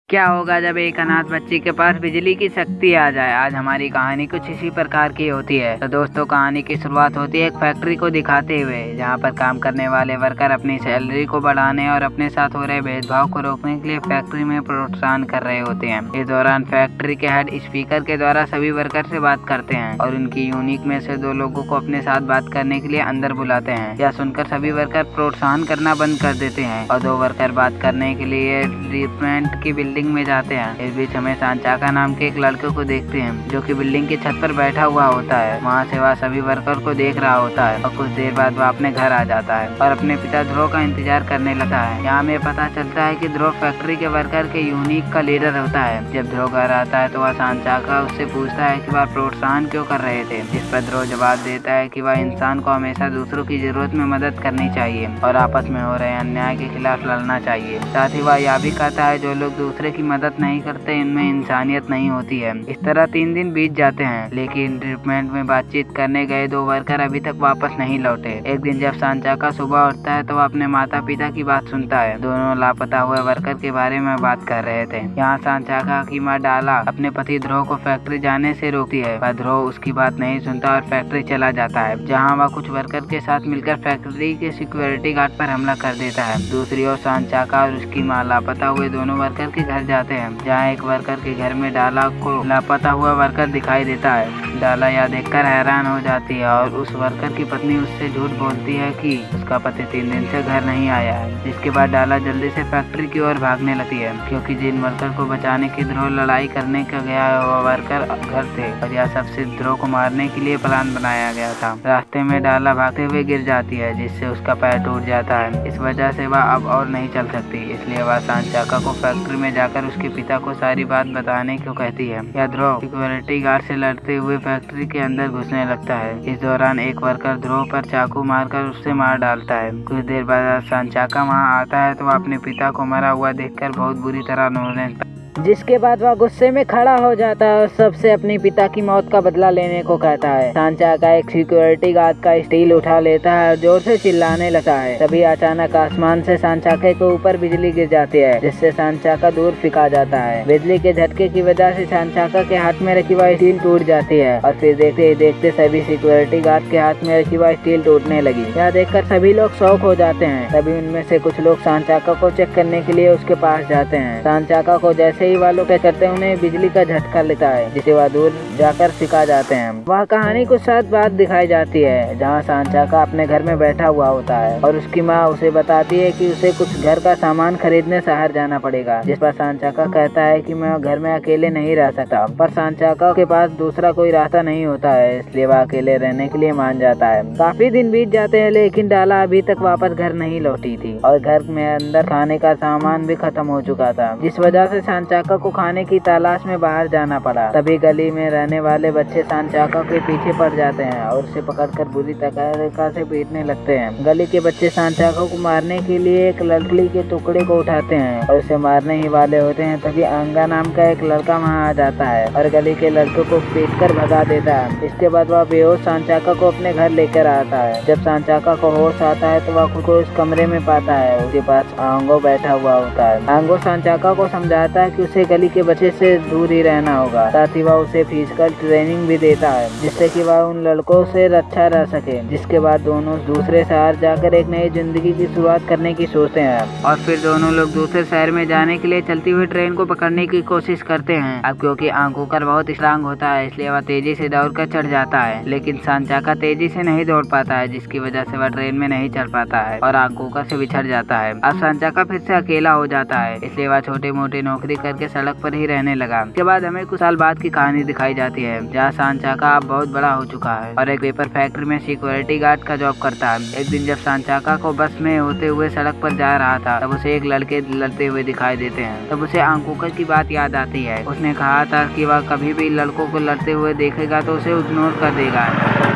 क्या होगा जब एक अनाथ बच्ची के पास बिजली की शक्ति आ जाए। आज हमारी कहानी कुछ इसी प्रकार की होती है। तो दोस्तों, कहानी की शुरुआत होती है एक फैक्ट्री को दिखाते हुए, जहां पर काम करने वाले वर्कर अपनी सैलरी को बढ़ाने और अपने साथ हो रहे भेदभाव को रोकने के लिए फैक्ट्री में प्रोत्साहन कर रहे होते हैं। इस दौरान फैक्ट्री के हेड स्पीकर के द्वारा सभी वर्कर से बात करते हैं और उनकी यूनिक में से 2 लोगों को अपने साथ बात करने के लिए अंदर बुलाते हैं। यह सुनकर सभी वर्कर प्रोत्साहन करना बंद कर देते हैं और 2 वर्कर बात करने के लिए डिपार्टमेंट की बिल्डिंग में जाते हैं। इस बीच हमें सांचाका नाम के एक लड़के को देखते हैं जो कि बिल्डिंग की छत पर बैठा हुआ होता है। वहाँ से वह सभी वर्कर को देख रहा होता है और कुछ देर बाद वह अपने घर आ जाता है और अपने पिता ध्रुव का इंतजार करने लगता है। यहाँ हमें पता चलता है कि ध्रुव फैक्ट्री के वर्कर के यूनिक का लीडर होता है। जब ध्रुव घर आता है तो वह सांचाका उससे पूछता है कि वह प्रोत्साहन क्यों कर रहे थे, जिस पर ध्रुव जवाब देता है कि वह इंसान को हमेशा दूसरों की जरूरत में मदद करनी चाहिए और आपस में हो रहे अन्याय के खिलाफ लड़ना चाहिए। साथ ही वह यह भी कहता है जो लोग दूसरे की मदद नहीं करते इनमें इंसानियत नहीं होती है। इस तरह 3 दिन बीत जाते हैं, लेकिन ट्रीटमेंट में बातचीत करने गए 2 वर्कर अभी तक वापस नहीं लौटे। एक दिन जब सांचाका सुबह उठता है तो वह अपने माता पिता की बात सुनता है। दोनों लापता हुए वर्कर के बारे में बात कर रहे थे। यहाँ सांचाका की माँ डाला अपने पति ध्रुव को फैक्ट्री जाने से रोकती है, पर ध्रुव उसकी बात नहीं सुनता और फैक्ट्री चला जाता है, जहाँ वह कुछ वर्कर के साथ मिलकर फैक्ट्री के सिक्योरिटी गार्ड पर हमला कर देता है। दूसरी ओर सांचाका और उसकी माँ लापता हुए दोनों वर्कर के घर जाते हैं, जहाँ एक वर्कर के घर में डाला को लापता हुआ वर्कर दिखाई देता है। डाला यह देखकर हैरान हो जाती है और उस वर्कर की पत्नी उससे झूठ बोलती है कि उसका पति 3 दिन से घर नहीं आया है। जिसके बाद डाला जल्दी से फैक्ट्री की ओर भागने लगती है, क्योंकि जिन वर्कर को बचाने की ध्रुव लड़ाई करने का गया वह वर्कर घर थे और यह सब सिर्फ ध्रुव को मारने के लिए प्लान बनाया गया था। रास्ते में डाला भागते हुए गिर जाती है, जिससे उसका पैर टूट जाता है। इस वजह से वह अब और नहीं चल सकती, इसलिए वह सांचाका को फैक्ट्री में जाकर उसके पिता को सारी बात बताने को कहती है। यह ध्रुव सिक्योरिटी गार्ड से लड़ते हुए फैक्ट्री के अंदर घुसने लगता है। इस दौरान एक वर्कर ध्रुव पर चाकू मारकर उससे मार डालता है। कुछ देर बाद सांचाका वहां आता है तो वह अपने पिता को मरा हुआ देखकर बहुत बुरी तरह रोने लगता है, जिसके बाद वह गुस्से में खड़ा हो जाता है और सबसे अपने पिता की मौत का बदला लेने को कहता है। सांचाका एक सिक्योरिटी गार्ड का स्टील उठा लेता है और जोर से चिल्लाने लगता है। तभी अचानक आसमान से सांचाका के ऊपर बिजली गिर जाती है, जिससे सांचाका दूर फेंका जाता है। बिजली के झटके की वजह से सांचाका के हाथ में रखी हुई स्टील टूट जाती है और फिर देखते ही देखते सभी सिक्योरिटी गार्ड के हाथ में रखी हुई स्टील टूटने लगी। यह देखकर सभी लोग शॉक हो जाते हैं। तभी उनमें से कुछ लोग सांचाका को चेक करने के लिए उसके पास जाते हैं। सांचाका को जैसे ही वालों के करते उन्हें बिजली का झटका लेता है, जिसे वह दूर जाकर सिखा जाते हैं। वह कहानी कुछ साथ बाद दिखाई जाती है, जहाँ सांचाका अपने घर में बैठा हुआ होता है और उसकी माँ उसे बताती है कि उसे कुछ घर का सामान खरीदने शहर जाना पड़ेगा। जिस पर सांचाका कहता है कि मैं घर में अकेले नहीं रह सकता, पर सांचाका के पास दूसरा कोई रास्ता नहीं होता है, इसलिए वह अकेले रहने के लिए मान जाता है। काफी दिन बीत जाते हैं, लेकिन डाला अभी तक वापस घर नहीं लौटी थी और घर में अंदर खाने का सामान भी खत्म हो चुका था, जिस वजह से सांचाका को खाने की तलाश में बाहर जाना पड़ा। तभी गली में रहने वाले बच्चे सांचाका के पीछे पड़ जाते हैं और उसे पकड़कर बुरी तरीके से पीटने लगते हैं। गली के बच्चे सांचाका को मारने के लिए एक लकड़ी के टुकड़े को उठाते हैं और उसे मारने ही वाले होते हैं। तभी अंगा नाम का एक लड़का वहाँ आ जाता है और गली के लड़कों को पीटकर भगा देता है। इसके बाद वह बेहोश सांचाका को अपने घर लेकर आता है। जब सांचाका को होश आता है तो वह खुद को उस कमरे में पाता है। उसके पास आंगो बैठा हुआ होता है। आंगो सांचाका को समझाता है कि उसे गली के बच्चे से दूर ही रहना होगा। साथ ही वह उसे फिजिकल ट्रेनिंग भी देता है, जिससे कि वह उन लड़कों से अच्छा रह सके। जिसके बाद दोनों दूसरे शहर जाकर एक नई जिंदगी की शुरुआत करने की सोचते हैं और फिर दोनों लोग दूसरे शहर में जाने के लिए चलती हुई ट्रेन को पकड़ने की कोशिश करते हैं। अब क्योंकि आंकोकर बहुत स्ट्रांग होता है, इसलिए वह तेजी से दौड़कर चढ़ जाता है, लेकिन सांचाका तेजी से नहीं दौड़ पाता है, जिसकी वजह से वह ट्रेन में नहीं चढ़ पाता है और आंकोकर से बिछड़ जाता है। अब सांचाका फिर से अकेला हो जाता है, इसलिए वह छोटी मोटी नौकरी करके सड़क पर ही रहने लगा। इसके बाद हमें कुछ साल बाद की कहानी दिखाई जाती है, जहाँ सांचाका अब बहुत बड़ा हो चुका है और एक पेपर फैक्ट्री में सिक्योरिटी गार्ड का जॉब करता है। एक दिन जब सांचाका को बस में होते हुए सड़क पर जा रहा था, तब उसे एक लड़के लड़ते हुए दिखाई देते हैं। तब उसे आंकोकर की बात याद आती है। उसने कहा था कि वह कभी भी लड़कों को लड़ते हुए देखेगा तो उसे इग्नोर कर देगा,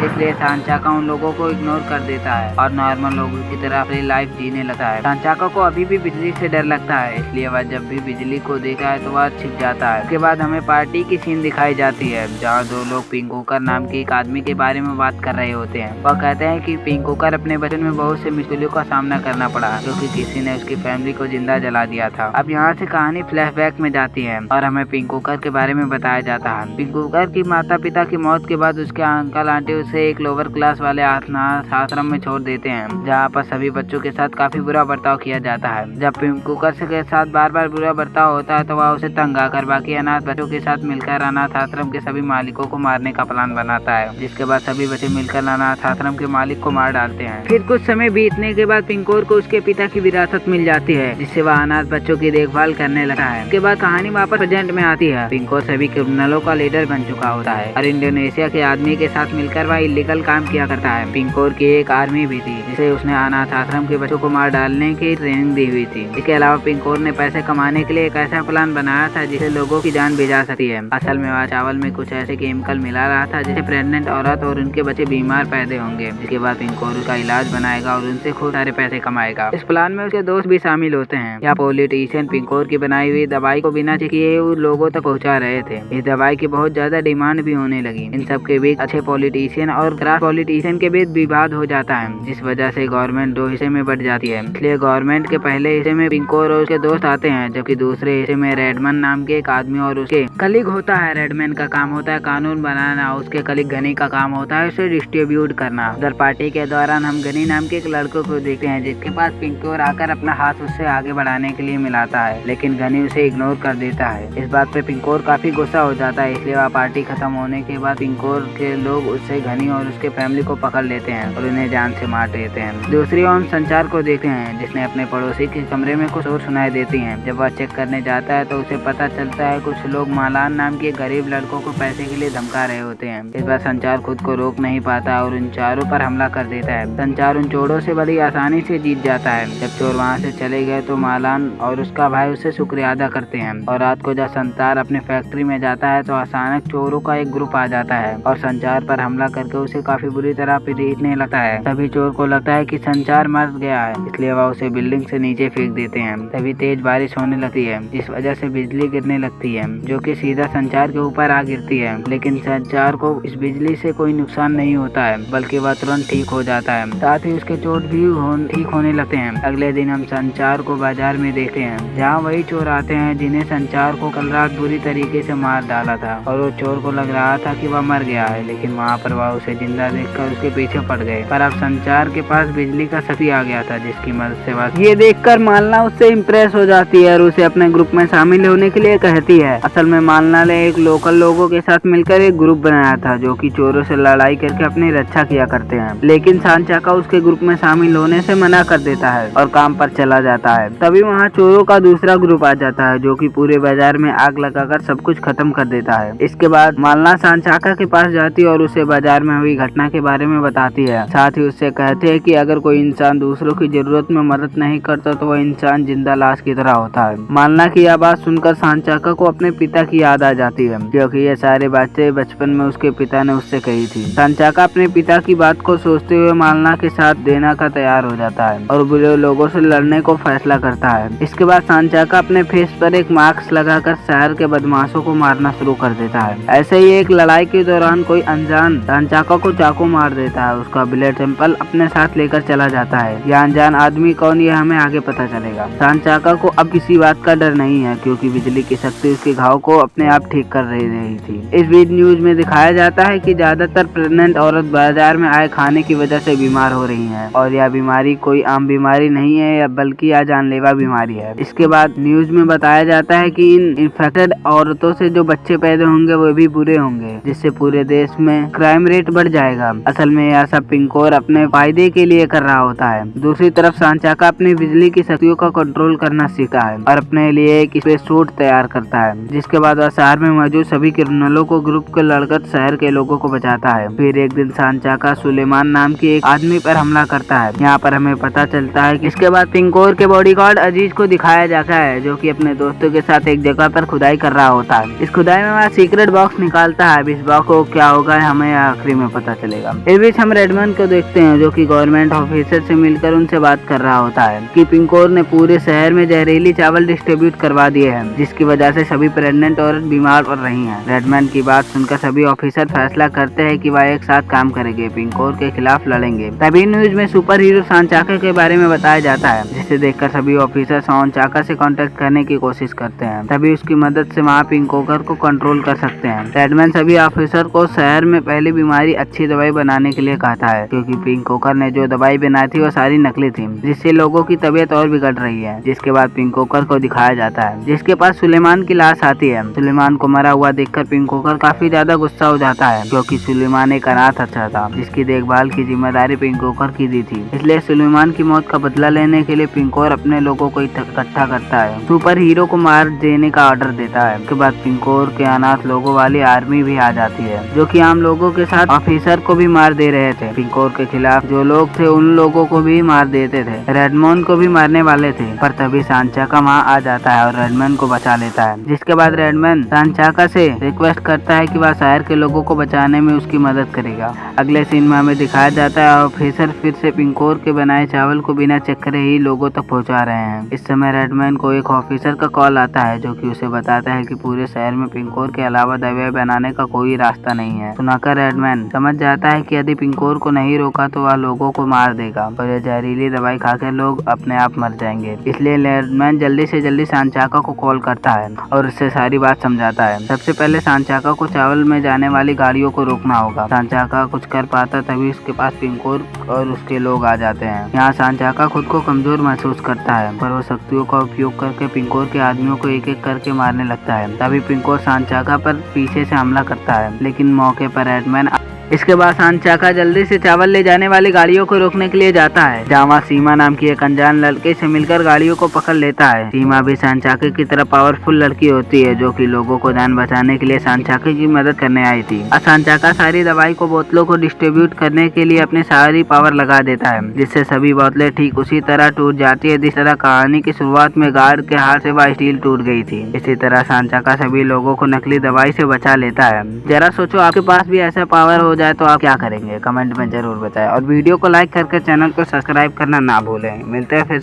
इसलिए सांचाका उन लोगों को इग्नोर कर देता है और नॉर्मल लोगों की तरह अपनी लाइफ जीने लगता है। सांचाका को अभी भी बिजली से डर लगता है, इसलिए वह जब भी बिजली को देख होते हैं तो वह छिप जाता है। उसके बाद हमें पार्टी की सीन दिखाई जाती है जहाँ दो लोग पिंकूकर नाम के एक आदमी के बारे में बात कर रहे होते हैं। वह कहते हैं कि पिंकूकर अपने बचपन में बहुत से मुश्किलों का सामना करना पड़ा क्योंकि किसी ने उसकी फैमिली को जिंदा जला दिया था। अब यहाँ से कहानी फ्लैशबैक में जाती है और हमें पिंकूकर के बारे में बताया जाता है। पिंकूकर की माता पिता की मौत के बाद उसके अंकल आंटी उसे एक लोअर क्लास वाले अनाथ आश्रम में छोड़ देते हैं जहाँ पर सभी बच्चों के साथ काफी बुरा बर्ताव किया जाता है। जब पिंकूकर के साथ बार बार बुरा बर्ताव होता है तो वह उसे तंग आकर बाकी अनाथ बच्चों के साथ मिलकर अनाथ आश्रम के सभी मालिकों को मारने का प्लान बनाता है, जिसके बाद सभी बच्चे मिलकर अनाथ आश्रम के मालिक को मार डालते हैं। फिर कुछ समय बीतने के बाद पिंकोर को उसके पिता की विरासत मिल जाती है जिससे वह अनाथ बच्चों की देखभाल करने लगता है। उसके बाद कहानी वापस प्रेजेंट में आती है। पिंकोर सभी क्रिमिनलों का लीडर बन चुका होता है और इंडोनेशिया के आदमी के साथ मिलकर वह इलीगल काम किया करता है। पिंकोर की एक आर्मी भी थी जिसे उसने अनाथ आश्रम के बच्चों को मार डालने की ट्रेनिंग दी हुई थी। इसके अलावा पिंकोर ने पैसे कमाने के लिए एक ऐसा प्लान बनाया था जिससे लोगों की जान भी जा सकती है। असल में वह चावल में कुछ ऐसे केमिकल मिला रहा था जिससे प्रेग्नेंट औरत और उनके बच्चे बीमार पैदा होंगे, जिसके बाद पिंकोर उसका इलाज बनाएगा और उनसे खूब सारे पैसे कमाएगा। इस प्लान में उसके दोस्त भी शामिल होते हैं। यह पॉलिटिशियन पिंकोर की बनाई हुई दवाई को बिना चेक किए लोगों तक पहुंचा रहे थे। इस दवाई की बहुत ज्यादा डिमांड भी होने लगी। इन सब के बीच अच्छे पॉलिटिशियन और खराब पॉलिटिशियन के बीच विवाद हो जाता है, जिस वजह से गवर्नमेंट दो हिस्से में बढ़ जाती है। इसलिए गवर्नमेंट के पहले हिस्से में पिंकोर और उसके दोस्त आते हैं, जबकि दूसरे हिस्से में रेडमन नाम के एक आदमी और उसके कलीग होता है। रेडमैन का काम होता है कानून बनाना, उसके कलीग गनी का काम होता है उसे डिस्ट्रीब्यूट करना। उधर पार्टी के दौरान हम गनी नाम के एक लड़के को देखते हैं जिसके पास पिंकोर आकर अपना हाथ उससे आगे बढ़ाने के लिए मिलाता है, लेकिन गनी उसे इग्नोर कर देता है। इस बात पे पिंकोर काफी गुस्सा हो जाता है, इसलिए वह पार्टी खत्म होने के बाद पिंकोर के लोग उससे गनी और उसके फैमिली को पकड़ लेते हैं और उन्हें जान से मार देते हैं। दूसरी ओर हम संचार को देखते हैं जिसने अपने पड़ोसी के कमरे में कुछ और सुनाई देती है। जब वह चेक करने जाता है तो उसे पता चलता है कुछ लोग मालान नाम के गरीब लड़कों को पैसे के लिए धमका रहे होते हैं। इस बार संचार खुद को रोक नहीं पाता और उन चारों पर हमला कर देता है। संचार उन चोरों से बड़ी आसानी से जीत जाता है। जब चोर वहाँ से चले गए तो मालान और उसका भाई उससे शुक्रिया अदा करते हैं और रात को जब संचार अपने फैक्ट्री में जाता है तो अचानक चोरों का एक ग्रुप आ जाता है और संचार पर हमला करके उसे काफी बुरी तरह पीटने लगता है। तभी चोर को लगता है कि संचार मर गया है, इसलिए वह उसे बिल्डिंग से नीचे फेंक देते हैं। तभी तेज बारिश होने लगती है जिस वजह से बिजली गिरने लगती है जो कि सीधा संचार के ऊपर आ गिरती है, लेकिन संचार को इस बिजली से कोई नुकसान नहीं होता है बल्कि वह तुरंत ठीक हो जाता है। साथ ही उसके चोट भी ठीक होने लगते हैं। अगले दिन हम संचार को बाजार में देखते हैं जहाँ वही चोर आते हैं जिन्हें संचार को कल रात बुरी तरीके से मार डाला था और वो चोर को लग रहा था कि वह मर गया है, लेकिन वहाँ पर वह उसे जिंदा देखकर उसके पीछे पड़ गए। पर अब संचार के पास बिजली का शक्ति आ गया था जिसकी मदद से वह ये देखकर मालना उससे इम्प्रेस हो जाती है और उसे अपने ग्रुप में शामिल होने के लिए कहती है। असल में मालना ने एक लोकल लोगों के साथ मिलकर एक ग्रुप बनाया था जो कि चोरों से लड़ाई करके अपनी रक्षा किया करते हैं, लेकिन सांचाका उसके ग्रुप में शामिल होने से मना कर देता है और काम पर चला जाता है। तभी वहाँ चोरों का दूसरा ग्रुप आ जाता है जो कि पूरे बाजार में आग लगाकर सब कुछ खत्म कर देता है। इसके बाद मालना सांचाका के पास जाती है और उसे बाजार में हुई घटना के बारे में बताती है। साथ ही उससे कहते हैं कि अगर कोई इंसान दूसरों की जरूरत में मदद नहीं करता तो वह इंसान जिंदा लाश की तरह होता है। मालना की यह बात सुनकर सांचाका को अपने पिता की याद आ जाती है क्योंकि ये सारे बातें बचपन में उसके पिता ने उससे कही थी। सांचाका अपने पिता की बात को सोचते हुए मालना के साथ देना का तैयार हो जाता है और बुरे लोगों से लड़ने को फैसला करता है। इसके बाद सांचाका अपने फेस पर एक मास्क लगाकर शहर के बदमाशों को मारना शुरू कर देता है। ऐसे ही एक लड़ाई के दौरान कोई अनजान सांचाका को चाकू मार देता है। उसका ब्लड सैंपल अपने साथ लेकर चला जाता है। यह अनजान आदमी कौन ये हमें आगे पता चलेगा। सांचाका को अब किसी बात का डर नहीं है क्योंकि बिजली की शक्ति उसके घाव को अपने आप ठीक कर रही थी। इस बीच न्यूज में दिखाया जाता है कि ज्यादातर प्रेग्नेंट औरत बाजार में आए खाने की वजह से बीमार हो रही हैं और यह बीमारी कोई आम बीमारी नहीं है या बल्कि यह जानलेवा बीमारी है। इसके बाद न्यूज में बताया जाता है कि इन इन्फेक्टेड औरतों से जो बच्चे पैदा होंगे वो भी बुरे होंगे, जिससे पूरे देश में क्राइम रेट बढ़ जाएगा। असल में यह सब पिंकोर अपने फायदे के लिए कर रहा होता है। दूसरी तरफ सांचाका अपनी बिजली की शक्तियों का कंट्रोल करना सीखा है और अपने लिए एक स्पेस सूट तैयार करता है, जिसके बाद वह शहर में मौजूद सभी क्रिमिनलों को ग्रुप के लड़कर शहर के लोगों को बचाता है। फिर एक दिन सांचाका सुलेमान नाम के एक आदमी पर हमला करता है। यहाँ पर हमें पता चलता है कि इसके बाद पिंकोर के बॉडीगार्ड अजीज को दिखाया जाता है जो कि अपने दोस्तों के साथ एक जगह पर खुदाई कर रहा होता है। इस खुदाई में वह सीक्रेट बॉक्स निकालता है। इस बॉक्स को क्या होगा हमें आखिरी में पता चलेगा। इस बीच हम रेडमन को देखते हैं जो कि गवर्नमेंट ऑफिसर से मिलकर उनसे बात कर रहा होता है कि पिंकोर ने पूरे शहर में जहरीली चावल डिस्ट्रीब्यूट करवा दिए हैं, जिसकी वजह से सभी प्रेग्नेंट औरत बीमार पड़ रही हैं। रेडमैन की बात सुनकर सभी ऑफिसर फैसला करते हैं कि वह एक साथ काम करेंगे, पिंकोर के खिलाफ लड़ेंगे। तभी न्यूज में सुपर हीरो सांचाका के बारे में बताया जाता है, जिसे देखकर सभी ऑफिसर सांचाका से कांटेक्ट करने की कोशिश करते हैं, तभी उसकी मदद से वहाँ पिंकोकर को कंट्रोल कर सकते हैं। रेडमैन सभी ऑफिसर को शहर में पहली बीमारी अच्छी दवाई बनाने के लिए कहता है, क्योंकि पिंकोकर ने जो दवाई बनाई थी वो सारी नकली थी, जिससे लोगों की तबीयत और बिगड़ रही है। जिसके बाद पिंकोकर को दिखाया जाता है, जिसके पास सुलेमान की लाश आती है। सुलेमान को मरा हुआ देखकर पिंकोकर काफी ज्यादा गुस्सा हो जाता है, क्योंकि सुलेमान एक अनाथ अच्छा था, जिसकी देखभाल की जिम्मेदारी पिंकोकर की दी थी। इसलिए सुलेमान की मौत का बदला लेने के लिए पिंकोर अपने लोगों को इकट्ठा करता है, सुपर हीरो को मार देने का ऑर्डर देता है। उसके बाद पिंकोर के अनाथ लोगों वाली आर्मी भी आ जाती है, जो कि आम लोगों के साथ ऑफिसर को भी मार दे रहे थे। पिंकोर के खिलाफ जो लोग थे उन लोगों को भी मार देते थे, रेडमोन को भी मारने वाले थे, पर तभी सांचाका वहाँ आ जाता है और रेडमैन को बचा लेता है। जिसके बाद रेडमैन सांचाका से रिक्वेस्ट करता है कि वह शहर के लोगों को बचाने में उसकी मदद करेगा। अगले सीन में हमें दिखाया जाता है ऑफिसर फिर से पिंकोर के बनाए चावल को बिना चेक करे ही लोगों तक पहुंचा रहे हैं। इस समय रेडमैन को एक ऑफिसर का कॉल आता है, जो कि उसे बताता है कि पूरे शहर में पिंकोर के अलावा दवाई बनाने का कोई रास्ता नहीं है। सुनाकर रेडमैन समझ जाता है कि यदि पिंकोर को नहीं रोका तो वह लोगों को मार देगा और यह जहरीली दवाई खाकर लोग अपने आप मर जाएंगे। इसलिए रेडमैन जल्दी से जल्दी सांचाका को कॉल करता है और उससे सारी बात समझाता है। सबसे पहले सांचाका को चावल में जाने वाली गाड़ियों को रोकना होगा। सांचाका कुछ कर पाता तभी उसके पास पिंकोर और उसके लोग आ जाते हैं। यहाँ सांचाका खुद को कमजोर महसूस करता है, पर वो शक्तियों का उपयोग करके पिंकोर के आदमियों को एक एक करके मारने लगता है। तभी पिंकोर सांचाका पर पीछे से हमला करता है, लेकिन मौके पर रेडमैन इसके बाद सांचाका जल्दी से चावल ले जाने वाली गाड़ियों को रोकने के लिए जाता है, जहाँ सीमा नाम की एक अनजान लड़के से मिलकर गाड़ियों को पकड़ लेता है। सीमा भी सांचाका की तरह पावरफुल लड़की होती है, जो कि लोगों को जान बचाने के लिए सांचाका की मदद करने आई थी। सांचाका सारी दवाई को बोतलों को डिस्ट्रीब्यूट करने के लिए अपनी सारी पावर लगा देता है, जिससे सभी बोतलें ठीक उसी तरह टूट जाती है जिस तरह कहानी की शुरुआत में गार्ड के हाथ से वह स्टील टूट गई थी। इसी तरह सांचाका सभी लोगों को नकली दवाई से बचा लेता है। जरा सोचो आपके पास भी ऐसा पावर हो जाए तो आप क्या करेंगे? कमेंट में जरूर बताएं और वीडियो को लाइक करके चैनल को सब्सक्राइब करना ना भूलें। मिलते हैं फिर।